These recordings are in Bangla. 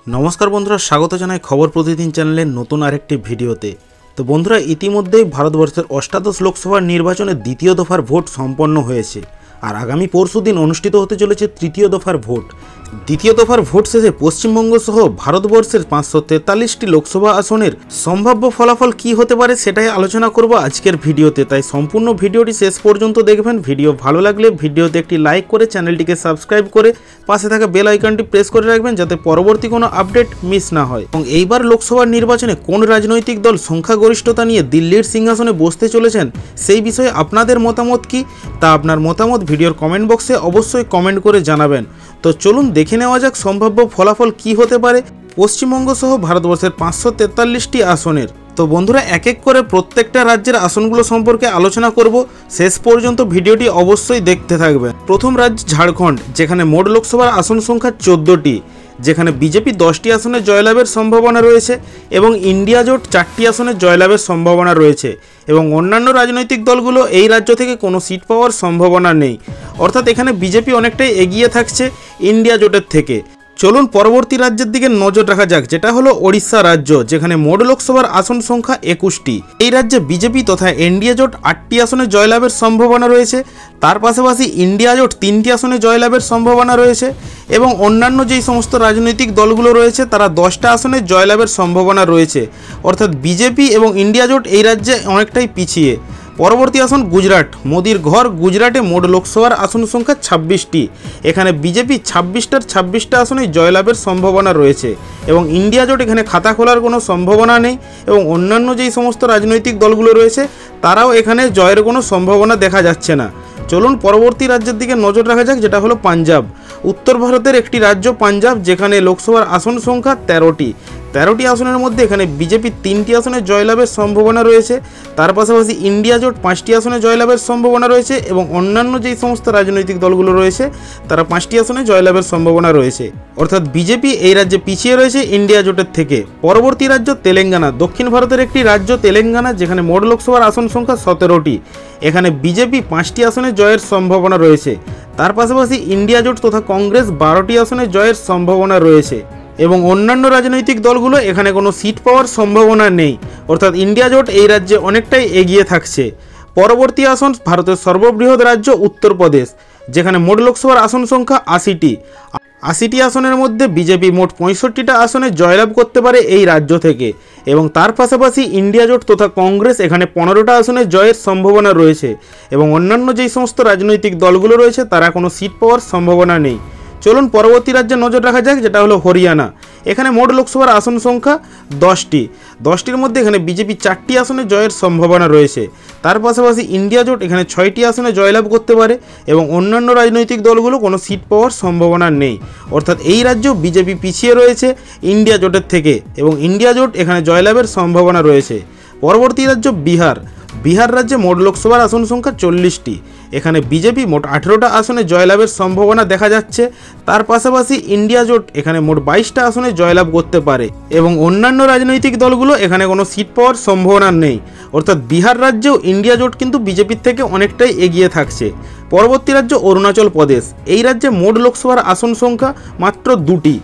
नमस्कार बंधुरा स्वागत जानाई खबर प्रतिदिन चैनले नतून आरेकटी भिडियोते। तो बंधुरा इतिमध्येई भारतवर्षेर अष्टादश लोकसभा निर्वाचने द्वितीय दफार भोट सम्पन्न हयेछे और आगामी परशुदिन अनुष्ठित होते चलेছে तृतीय दफार भोट। द्वितीय दफार भोट शेषे पश्चिमबंग सह भारतवर्षेर 543टी लोकसभा आसनेर सम्भाव्य फलाफल की होते पारे सेटाई आलोचना करब आजकेर भिडियोते। ताई सम्पूर्ण भिडियोटी शेष पर्यन्त देखबेन। भिडियो भालो लागले भिडियोते एकटी लाइक करे चैनलटिके सबस्क्राइब करे पाशे थाका बेल आइकनटी प्रेस करे राखबेन जाते परवर्ती कोनो आपडेट मिस ना हय। एबं एइबार लोकसभा निर्वाचने कोन राजनैतिक दल संख्यागरिष्ठता निये दिल्लिर सिंहासने बसते चलेछेन सेई विषये आपनादेर मतामत कि ता आपनार मतामत भिडियोर कमेंट बक्से अवश्यई कमेंट करे जानाबेन। तो चलुन देखे नेওয়া যাক सम्भाव्य फलाफल की होते पारे पश्चिमबंग सह भारतवर्षेर 543टी आसनेर। तो बंधुरा एक एक करे प्रत्येकटा राज्येर आसनगुलो सम्पर्के आलोचना करब। शेष पर्यन्त भिडियोटी अवश्यई देखते थाकबेन। प्रथम राज्य झाड़खंड जेखाने मोट लोकसभार आसन संख्या 14टी, जेखाने बीजेपी 10टी आसने जयलाभेर सम्भावना रयेछे एबं इंडिया जोट 4टी आसने जयलाभेर सम्भावना रयेछे एबं अन्यान्य राजनैतिक दलगुलो एई राज्य थेके कोनो सीट पाওয়ার सम्भावना नेই। अर्थात एखाने बीजेपी अनेकटाई एगिয়ে থাকছে इंडिया जोटेर थेके। चलुन परवर्ती राज्येर दिके नजर रखा जाक जेटा हलो ओडिशा राज्य जेखाने मोट लोकसभार आसन संख्या 21टी। এই রাজ্যে বিজেপি তথা এনডিএ জোট 8টি আসনে জয়লাভের সম্ভাবনা রয়েছে। তার পাশাপাশি ইন্ডিয়া জোট 3টি আসনে জয়লাভের সম্ভাবনা রয়েছে এবং অন্যান্য যেই সমস্ত রাজনৈতিক দলগুলো রয়েছে তারা 10টা আসনে জয়লাভের সম্ভাবনা রয়েছে। অর্থাৎ বিজেপি এবং ইন্ডিয়া জোট এই রাজ্যে অনেকটাই পিছিয়ে। परवर्ती आसन गुजराट मोदीर घर गुजराटे मोट लोकसभार आसन संख्या 26टी। एखाने बीजेपी 26टार 26टा आसने जयलाभेर सम्भावना रयेछे एबं इंडिया जोट एखाने खाता खोलार कोनो सम्भावना नेই एबं अन्यान्य जेई समस्त राजनैतिक दलगुलो रयेछे ताराओ एखाने जयेर कोनो सम्भावना देखा जाच्छे ना। चलुन परवर्ती राज्येर दिके नजर रखा जाक जेटा हलो पांजाब। उत्तर भारतेर एकटी राज्य पांजाब जेखाने लोकसभार आसन संख्या 13टी। 13टी आसनेर मध्य एखाने बीजेपी 3टी आसने जयलाभेर सम्भावना रयेछे। तार पाशापाशि इंडिया जोट 5टी आसने जयलाभेर सम्भावना रयेछे एबं अन्यान्य जेई समस्त राजनैतिक दलगुलो रयेछे तारा 5टी आसने जयलाभेर सम्भावना रयेछे। अर्थात बीजेपी एई राज्ये पिछिए रयेछे इंडिया जोटेर थेके। परवर्ती राज्य तेलेंगाना। दक्षिण भारतेर एकटी राज्य तेलेंगाना जेखाने मोट लोकसभार आसन संख्या 17टी। एखाने बीजेपी 5टी आसने जयेर सम्भावना रयेछे। तार पाशापाशि इंडिया जोट तथा कांग्रेस 12टी आसने जयेर सम्भावना रयेछे এবং অন্যান্য রাজনৈতিক দলগুলো এখানে কোনো সিট পাওয়ার সম্ভাবনা নেই। অর্থাৎ ইন্ডিয়া জোট এই রাজ্যে অনেকটাই এগিয়ে থাকছে। পরবর্তী আসন ভারতের সর্ববৃহৎ রাজ্য উত্তরপ্রদেশ যেখানে মোট লোকসভার আসন সংখ্যা 80টি। 80টি আসনের মধ্যে বিজেপি মোট 65টা আসনে জয়লাভ করতে পারে এই রাজ্য থেকে এবং তার পাশাপাশি ইন্ডিয়া জোট তথা কংগ্রেস এখানে 15টা আসনে জয়ের সম্ভাবনা রয়েছে এবং অন্যান্য যেই সমস্ত রাজনৈতিক দলগুলো রয়েছে তারা কোনো সিট পাওয়ার সম্ভাবনা নেই। চলুন পরবর্তী রাজ্যে নজর রাখা যাক যেটা হলো হরিয়ানা। এখানে মোট লোকসভার আসন সংখ্যা 10টি। 10টির মধ্যে এখানে বিজেপি 4টি আসনে জয়ের সম্ভাবনা রয়েছে। তার পাশাপাশি ইন্ডিয়া জোট এখানে 6টি আসনে জয়লাভ করতে পারে এবং অন্যান্য রাজনৈতিক দলগুলো কোনো সিট পাওয়ার সম্ভাবনা নেই। অর্থাৎ এই রাজ্য বিজেপি পিছিয়ে রয়েছে ইন্ডিয়া জোটের থেকে এবং ইন্ডিয়া জোট এখানে জয়লাভের সম্ভাবনা রয়েছে। পরবর্তী রাজ্য বিহার। বিহার রাজ্যে মোট লোকসভার আসন সংখ্যা 40টি। এখানে বিজেপি মোট 18টা আসনে জয়লাভের সম্ভাবনা দেখা যাচ্ছে। তার পাশাপাশি ইন্ডিয়া জোট এখানে মোট 22টা আসনে জয়লাভ করতে পারে এবং অন্যান্য রাজনৈতিক দলগুলো এখানে কোনো সিট পাওয়ার সম্ভাবনা নেই। অর্থাৎ বিহার রাজ্যেও ইন্ডিয়া জোট কিন্তু বিজেপির থেকে অনেকটাই এগিয়ে থাকছে। পরবর্তী রাজ্য অরুণাচল প্রদেশ। এই রাজ্যে মোট লোকসভার আসন সংখ্যা মাত্র 2টি,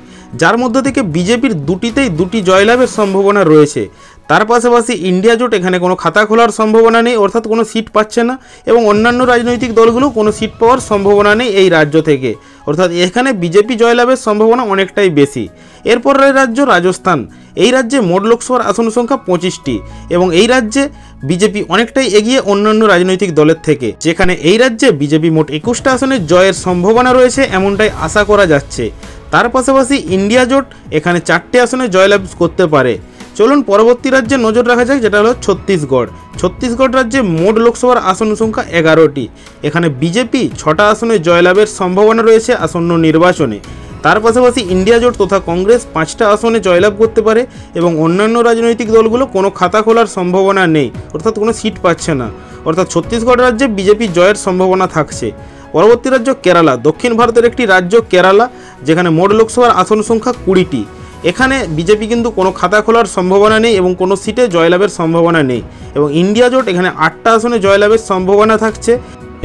যার মধ্যে থেকে বিজেপির 2টিতেই 2টি জয়লাভের সম্ভাবনা রয়েছে। তার পাশাপাশি ইন্ডিয়া জোট এখানে কোনো খাতা খোলার সম্ভাবনা নেই অর্থাৎ কোনো সিট পাচ্ছে না এবং অন্যান্য রাজনৈতিক দলগুলো কোনো সিট পাওয়ার সম্ভাবনা নেই এই রাজ্য থেকে। অর্থাৎ এখানে বিজেপি জয়লাভের সম্ভাবনা অনেকটাই বেশি। এরপরের রাজ্য রাজস্থান। এই রাজ্যে মোট লোকসভার আসন সংখ্যা 25টি এবং এই রাজ্যে বিজেপি অনেকটাই এগিয়ে অন্যান্য রাজনৈতিক দলের থেকে, যেখানে এই রাজ্যে বিজেপি মোট 21টা আসনে জয়ের সম্ভাবনা রয়েছে এমনটাই আশা করা যাচ্ছে। তার পাশাপাশি ইন্ডিয়া জোট এখানে 4টে আসনে জয়লাভ করতে পারে। চলুন পরবর্তী রাজ্যে নজর রাখা যাক যেটা হলো ছত্তিশগড়। ছত্তিশগড় রাজ্যে মোট লোকসভার আসন সংখ্যা 11টি। এখানে বিজেপি 6টা আসনে জয়লাভের সম্ভাবনা রয়েছে আসন্ন নির্বাচনে। তার পাশাপাশি ইন্ডিয়া জোট তথা কংগ্রেস 5টা আসনে জয়লাভ করতে পারে এবং অন্যান্য রাজনৈতিক দলগুলো কোনো খাতা খোলার সম্ভাবনা নেই অর্থাৎ কোনো সিট পাচ্ছে না। অর্থাৎ ছত্তিশগড় রাজ্যে বিজেপি জয়ের সম্ভাবনা থাকছে। পরবর্তী রাজ্য কেরালা। দক্ষিণ ভারতের একটি রাজ্য কেরালা যেখানে মোট লোকসভার আসন সংখ্যা 20টি। এখানে বিজেপি কিন্তু কোনো খাতা খোলার সম্ভাবনা নেই এবং কোনো সিটে জয়লাভের সম্ভাবনা নেই এবং ইন্ডিয়া জোট এখানে 8টা আসনে জয়লাভের সম্ভাবনা থাকছে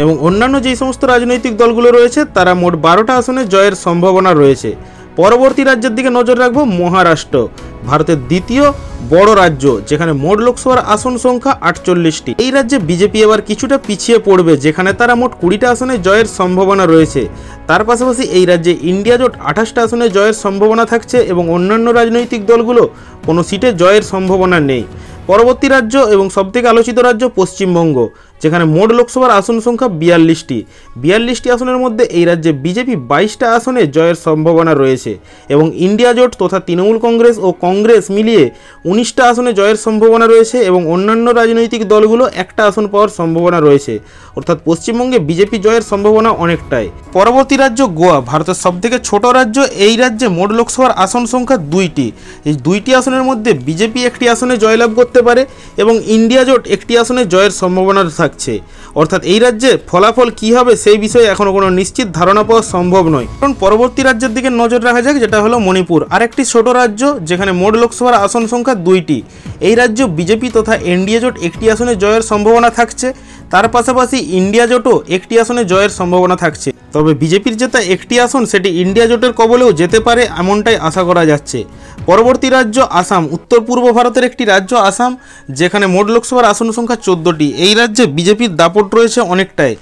এবং অন্যান্য যেই সমস্ত রাজনৈতিক দলগুলো রয়েছে তারা মোট 12টা আসনে জয়ের সম্ভাবনা রয়েছে। পরবর্তী রাজ্যের দিকে নজর রাখবো মহারাষ্ট্র, ভারতের দ্বিতীয় বড় রাজ্য, যেখানে মোট লোকসভার আসন সংখ্যা 48টি। এই রাজ্যে বিজেপি এবার কিছুটা পিছিয়ে পড়বে, যেখানে তারা মোট 20টা আসনে জয়ের সম্ভাবনা রয়েছে। তার পাশাপাশি এই রাজ্যে ইন্ডিয়া জোট 28টা আসনে জয়ের সম্ভাবনা থাকছে এবং অন্যান্য রাজনৈতিক দলগুলো কোনো সিটে জয়ের সম্ভাবনা নেই। পরবর্তী রাজ্য এবং সবথেকে আলোচিত রাজ্য পশ্চিমবঙ্গ, যেখানে মোট লোকসভার আসন সংখ্যা 42টি। 42টি আসনের মধ্যে এই রাজ্যে বিজেপি 22টা আসনে জয়ের সম্ভাবনা রয়েছে এবং ইন্ডিয়া জোট তথা তৃণমূল কংগ্রেস ও কংগ্রেস মিলিয়ে 19টা আসনে জয়ের সম্ভাবনা রয়েছে এবং অন্যান্য রাজনৈতিক দলগুলো একটা আসন পাওয়ার সম্ভাবনা রয়েছে। অর্থাৎ পশ্চিমবঙ্গে বিজেপি জয়ের সম্ভাবনা অনেকটাই। পরবর্তী রাজ্য গোয়া, ভারতের সবথেকে ছোট রাজ্য। এই রাজ্যে মোট লোকসভার আসন সংখ্যা 2টি। এই 2টি আসনের মধ্যে বিজেপি একটি আসনে জয়লাভ করতে পারে এবং ইন্ডিয়া জোট একটি আসনে জয়ের সম্ভাবনা থাকছে। অর্থাৎ এই রাজ্যে ফলাফল কী হবে সেই বিষয়ে এখনও কোনো নিশ্চিত ধারণা পাওয়া সম্ভব নয়। কারণ পরবর্তী রাজ্যের দিকে নজর রাখা যাক, যেটা হলো মণিপুর, আরেকটি ছোট রাজ্য, যেখানে মোট লোকসভার আসন সংখ্যা 2টি। এই রাজ্য বিজেপি তথা এনডিএ জোট একটি আসনে জয়ের সম্ভাবনা থাকছে। তার পাশাপাশি ইন্ডিয়া জোটও একটি আসনে জয়ের সম্ভাবনা থাকছে। তবে বিজেপির জেতা একটি আসন সেটি ইন্ডিয়া জোটের কবলেও যেতে পারে, এমনটাই আশা করা যাচ্ছে। পরবর্তী রাজ্য আসাম, উত্তর পূর্ব ভারতের একটি রাজ্য আসাম, যেখানে মোট লোকসভার আসন সংখ্যা 14টি। এই রাজ্যে বিজেপির দাপট রয়েছে অনেকটাই,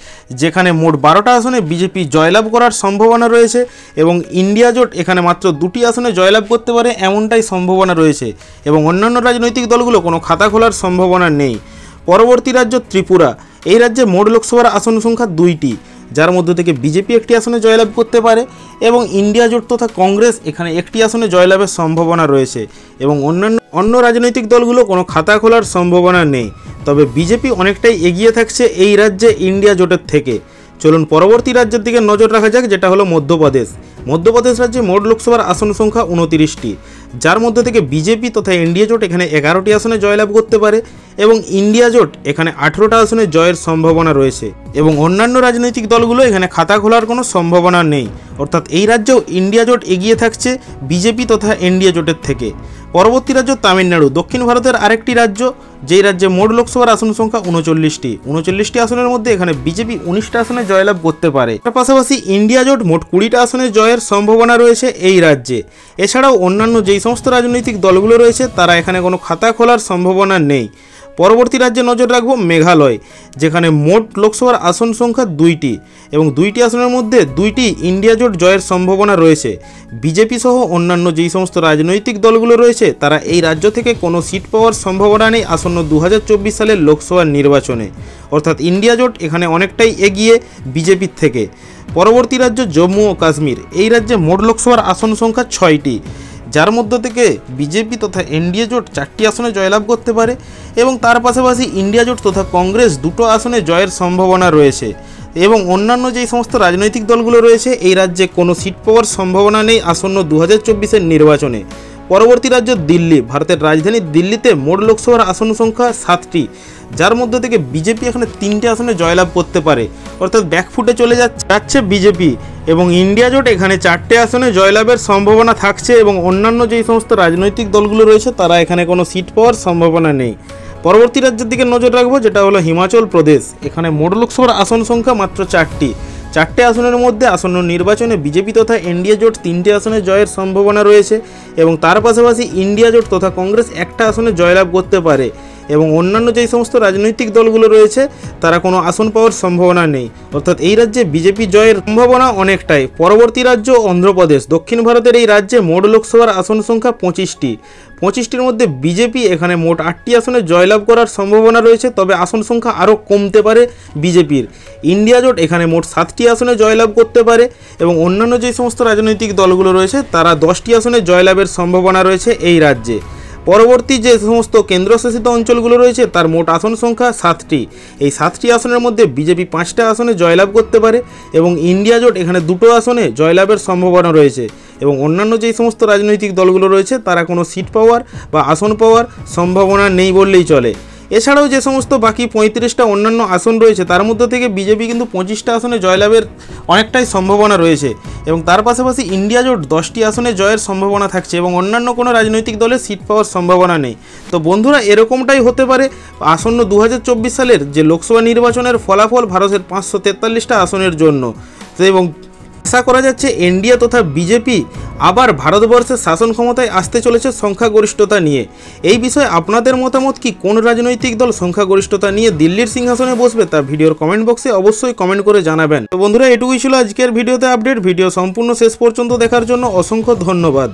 যেখানে মোট 12টা আসনে বিজেপি জয়লাভ করার সম্ভাবনা রয়েছে এবং ইন্ডিয়া জোট এখানে মাত্র 2টি আসনে জয়লাভ করতে পারে, এমনটাই সম্ভাবনা রয়েছে এবং অন্যান্য রাজনৈতিক দলগুলো কোনো খাতা খোলার সম্ভাবনা নেই। পরবর্তী রাজ্য ত্রিপুরা, এই রাজ্যে মোট লোকসভার আসন সংখ্যা 2টি, যার মধ্য থেকে বিজেপি একটি আসনে জয়লাভ করতে পারে এবং ইন্ডিয়া জোট তথা কংগ্রেস এখানে একটি আসনে জয়লাভের সম্ভাবনা রয়েছে এবং অন্য রাজনৈতিক দলগুলো কোনো খাতা খোলার সম্ভাবনা নেই। তবে বিজেপি অনেকটাই এগিয়ে থাকছে এই রাজ্যে ইন্ডিয়া জোটের থেকে। চলুন পরবর্তী রাজ্যের দিকে নজর রাখা যাক, যেটা হলো মধ্যপ্রদেশ। মধ্যপ্রদেশ রাজ্যে মোট লোকসভার আসন সংখ্যা 29টি, যার মধ্যে থেকে বিজেপি তথা এনডিএ জোট এখানে 11টি আসনে জয়লাভ করতে পারে এবং ইন্ডিয়া জোট এখানে 18টা আসনে জয়ের সম্ভাবনা রয়েছে এবং অন্যান্য রাজনৈতিক দলগুলো এখানে খাতা খোলার কোনো সম্ভাবনা নেই। অর্থাৎ এই রাজ্যেও ইন্ডিয়া জোট এগিয়ে থাকছে বিজেপি তথা এনডিএ জোটের থেকে। পরবর্তী রাজ্য তামিলনাড়ু, দক্ষিণ ভারতের আরেকটি রাজ্য, যেই রাজ্যে মোট লোকসভার আসন সংখ্যা 39টি আসনের মধ্যে এখানে বিজেপি 19টা আসনে জয়লাভ করতে পারে। তার পাশাপাশি ইন্ডিয়া জোট মোট 20টা আসনে জয়ের সম্ভাবনা রয়েছে এই রাজ্যে। এছাড়াও অন্যান্য যেই সমস্ত রাজনৈতিক দলগুলো রয়েছে তারা এখানে কোনো খাতা খোলার সম্ভাবনা নেই। পরবর্তী রাজ্যে নজর রাখবো মেঘালয়, যেখানে মোট লোকসভার আসন সংখ্যা 2টি এবং 2টি আসনের মধ্যে 2টি ইন্ডিয়া জোট জয়ের সম্ভাবনা রয়েছে। বিজেপি সহ অন্যান্য যেই সমস্ত রাজনৈতিক দলগুলো রয়েছে তারা এই রাজ্য থেকে কোনো সিট পাওয়ার সম্ভাবনা নেই আসন্ন 2024 সালের লোকসভা নির্বাচনে। অর্থাৎ ইন্ডিয়া জোট এখানে অনেকটাই এগিয়ে বিজেপির থেকে। পরবর্তী রাজ্য জম্মু ও কাশ্মীর, এই রাজ্যে মোট লোকসভার আসন সংখ্যা 6টি, যার মধ্য থেকে বিজেপি তথা এনডিএ জোট 4টি আসনে জয়লাভ করতে পারে এবং তার পাশাপাশি ইন্ডিয়া জোট তথা কংগ্রেস 2টো আসনে জয়ের সম্ভাবনা রয়েছে এবং অন্যান্য যেই সমস্ত রাজনৈতিক দলগুলো রয়েছে এই রাজ্যে কোনো সিট পাওয়ার সম্ভাবনা নেই আসন্ন 2024-এর নির্বাচনে। পরবর্তী রাজ্য দিল্লি, ভারতের রাজধানী দিল্লিতে মোট লোকসভার আসন সংখ্যা 7টি, যার মধ্যে থেকে বিজেপি এখানে 3টে আসনে জয়লাভ করতে পারে। অর্থাৎ ব্যাকফুটে চলে যাচ্ছে বিজেপি এবং ইন্ডিয়া জোট এখানে 4টে আসনে জয়লাভের সম্ভাবনা থাকছে এবং অন্যান্য যেই সমস্ত রাজনৈতিক দলগুলো রয়েছে তারা এখানে কোনো সিট পাওয়ার সম্ভাবনা নেই। পরবর্তী রাজ্যের দিকে নজর রাখবো, যেটা হলো হিমাচল প্রদেশ। এখানে মোট লোকসভার আসন সংখ্যা মাত্র 4টে আসনের মধ্যে আসন্ন নির্বাচনে বিজেপি তথা এনডিএ জোট 3টে আসনে জয়ের সম্ভাবনা রয়েছে এবং তার পাশাপাশি ইন্ডিয়া জোট তথা কংগ্রেস একটা আসনে জয়লাভ করতে পারে এবং অন্যান্য যেই সমস্ত রাজনৈতিক দলগুলো রয়েছে তারা কোনো আসন পাওয়ার সম্ভাবনা নেই। অর্থাৎ এই রাজ্যে বিজেপি জয়ের সম্ভাবনা অনেকটাই। পরবর্তী রাজ্য অন্ধ্রপ্রদেশ, দক্ষিণ ভারতের এই রাজ্যে মোট লোকসভার আসন সংখ্যা 25টির মধ্যে বিজেপি এখানে মোট 8টি আসনে জয়লাভ করার সম্ভাবনা রয়েছে, তবে আসন সংখ্যা আরও কমতে পারে বিজেপির। ইন্ডিয়া জোট এখানে মোট 7টি আসনে জয়লাভ করতে পারে এবং অন্যান্য যে সমস্ত রাজনৈতিক দলগুলো রয়েছে তারা 10টি আসনে জয়লাভের সম্ভাবনা রয়েছে এই রাজ্যে। পরবর্তী যে সমস্ত কেন্দ্রশাসিত অঞ্চলগুলো রয়েছে তার মোট আসন সংখ্যা 7টি। এই 7টি আসনের মধ্যে বিজেপি 5টা আসনে জয়লাভ করতে পারে এবং ইন্ডিয়া জোট এখানে 2টো আসনে জয়লাভের সম্ভাবনা রয়েছে এবং অন্যান্য যেই সমস্ত রাজনৈতিক দলগুলো রয়েছে তারা কোনো সিট পাওয়ার বা আসন পাওয়ার সম্ভাবনা নেই বললেই চলে। এছাড়াও যে সমস্ত বাকি 35টা অন্যান্য আসন রয়েছে তার মধ্যে থেকে বিজেপি কিন্তু 25টা আসনে জয়লাভের অনেকটাই সম্ভাবনা রয়েছে এবং তার পাশাপাশি ইন্ডিয়া জোট 10টি আসনে জয়ের সম্ভাবনা থাকছে এবং অন্যান্য কোনো রাজনৈতিক দলের সিট পাওয়ার সম্ভাবনা নেই। তো বন্ধুরা, এরকমটাই হতে পারে আসন্ন 2024 সালের যে লোকসভা নির্বাচনের ফলাফল ভারতের 543টা আসনের জন্য এবং আশা করা যাচ্ছে এনডিএ তথা বিজেপি আবার ভারতবর্ষের শাসন ক্ষমতায় আসতে চলেছে সংখ্যাগরিষ্ঠতা নিয়ে। এই বিষয়ে আপনাদের মতামত কি? কোন রাজনৈতিক দল সংখ্যাগরিষ্ঠতা নিয়ে দিল্লির সিংহাসনে বসবে তা ভিডিওর কমেন্ট বক্সে অবশ্যই কমেন্ট করে জানাবেন। তো বন্ধুরা, এটুকুই ছিল আজকের ভিডিওতে আপডেট। ভিডিও সম্পূর্ণ শেষ পর্যন্ত দেখার জন্য অসংখ্য ধন্যবাদ।